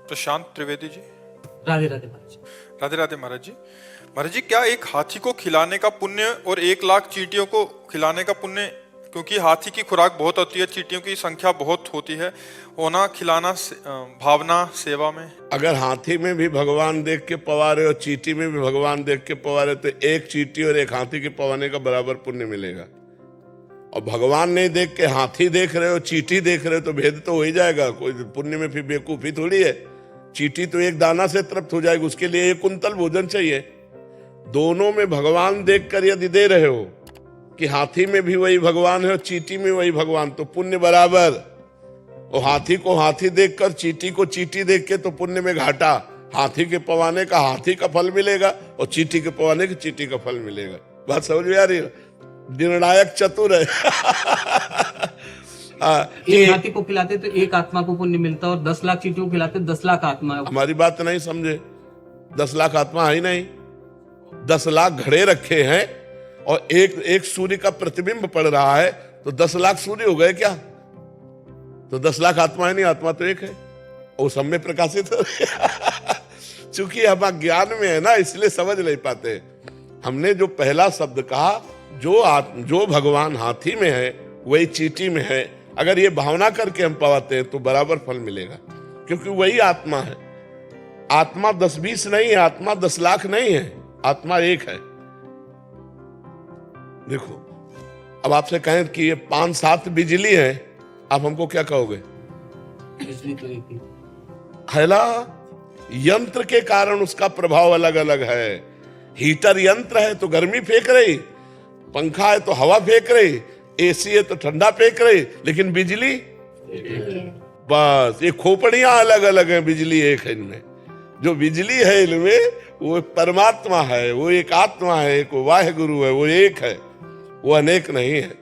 प्रशांत त्रिवेदी जी। राधे राधे महाराज जी। राधे राधे महाराज जी। महाराज जी, क्या एक हाथी को खिलाने का पुण्य और 1 लाख चींटियों को खिलाने का पुण्य, क्योंकि हाथी की खुराक बहुत होती है, चींटियों की संख्या बहुत होती है, होना खिलाना भावना सेवा में? अगर हाथी में भी भगवान देख के पवारे और चींटी में भी भगवान देख के पवारे तो एक चींटी और एक हाथी के पवाने का बराबर पुण्य मिलेगा। और भगवान नहीं देख के हाथी देख रहे हो, चींटी देख रहे हो, तो भेद तो हो ही जाएगा। कोई पुण्य में फिर बेवकूफी थोड़ी है। चींटी तो एक दाना से तृप्त हो जाएगी, उसके लिए 1 कुंतल भोजन चाहिए। दोनों में भगवान देखकर यदि दे रहे हो कि हाथी में भी वही भगवान है और चींटी में वही भगवान, तो पुण्य बराबर। और हाथी को हाथी देखकर चींटी को चींटी देख के तो पुण्य में घाटा। हाथी के पवाने का हाथी का फल मिलेगा और चींटी के पवाने के चींटी का फल मिलेगा। बात समझ में आ रही है? निर्णायक चतुर है। एक हाथी को खिलाते तो 1 आत्मा को पुण्य मिलता, और 10 लाख चींटियों को खिलाते 10 लाख आत्मा। हमारी बात नहीं समझे। 10 लाख आत्मा है ही नहीं। 10 लाख घड़े रखे हैं और एक सूर्य का प्रतिबिंब पड़ रहा है, तो 10 लाख सूर्य हो गए क्या? तो 10 लाख आत्मा है नहीं, आत्मा तो एक है और सब में प्रकाशित हो। चूंकि हम ज्ञान में है ना, इसलिए समझ नहीं पाते। हमने जो पहला शब्द कहा, जो भगवान हाथी में है वही चींटी में है, अगर ये भावना करके हम पाते हैं तो बराबर फल मिलेगा, क्योंकि वही आत्मा है। आत्मा 10-20 नहीं है, आत्मा 10 लाख नहीं है, आत्मा एक है। देखो, अब आपसे कहें कि ये 5-7 बिजली है, आप हमको क्या कहोगे? बिजली तो एक ही है ना। यंत्र के कारण उसका प्रभाव अलग अलग है। हीटर यंत्र है तो गर्मी फेंक रही, पंखा है तो हवा फेंक रही, एसी है तो ठंडा फेंक रही, लेकिन बिजली बस। ये खोपड़ियां अलग अलग हैं, बिजली एक है इनमें। जो बिजली है इनमें वो परमात्मा है, वो एक आत्मा है, एक वाहे गुरु है, वो एक है, वो अनेक नहीं है।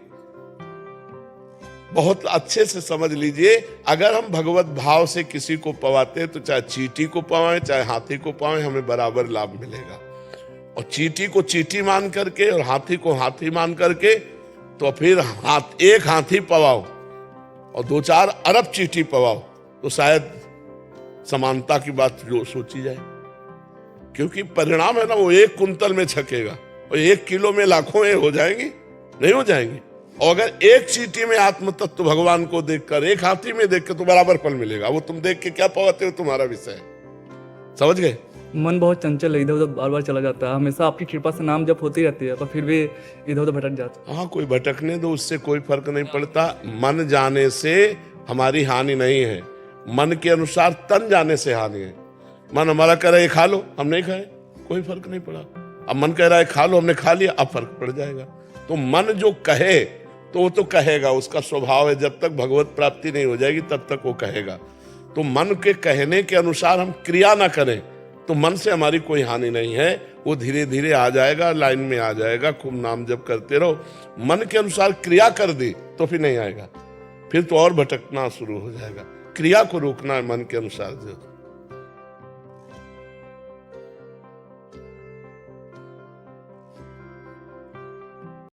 बहुत अच्छे से समझ लीजिए, अगर हम भगवत भाव से किसी को पवाते हैं तो चाहे चींटी को पवाएं चाहे हाथी को पवाएं, हमें बराबर लाभ मिलेगा। और चींटी को चींटी मान करके और हाथी को हाथी मान करके, तो फिर एक हाथी पवाओ और 2-4 अरब चींटी पवाओ, तो शायद समानता की बात जो सोची जाए। क्योंकि परिणाम है ना, वो 1 कुंतल में छकेगा और 1 किलो में लाखों हो जाएंगी, नहीं हो जाएंगी। और अगर एक चींटी में आत्म तत्व भगवान को देखकर, एक हाथी में देखकर, तो बराबर फल मिलेगा। वो तुम देख के क्या पवाते हो तुम्हारा विषय है। समझ गए? मन बहुत चंचल है, इधर उधर बार बार चला जाता है। हमेशा आपकी कृपा से नाम जप होती रहती है, पर फिर भी इधर उधर भटक जाता है। हाँ, कोई भटकने दो, उससे कोई फर्क नहीं पड़ता। मन जाने से हमारी हानि नहीं है, मन के अनुसार तन जाने से हानि है। मन हमारा कह रहा है खा लो, हम नहीं खाए, कोई फर्क नहीं पड़ा। अब मन कह रहा है खा लो, हमने खा लिया, अब फर्क पड़ जाएगा। तो मन जो कहे तो वो तो कहेगा, उसका स्वभाव है। जब तक भगवत प्राप्ति नहीं हो जाएगी तब तक वो कहेगा। तो मन के कहने के अनुसार हम क्रिया ना करें तो मन से हमारी कोई हानि नहीं है। वो धीरे धीरे आ जाएगा, लाइन में आ जाएगा। खूब नाम जप करते रहो, मन के अनुसार क्रिया कर दी तो फिर नहीं आएगा, फिर तो और भटकना शुरू हो जाएगा। क्रिया को रोकना है मन के अनुसार। जो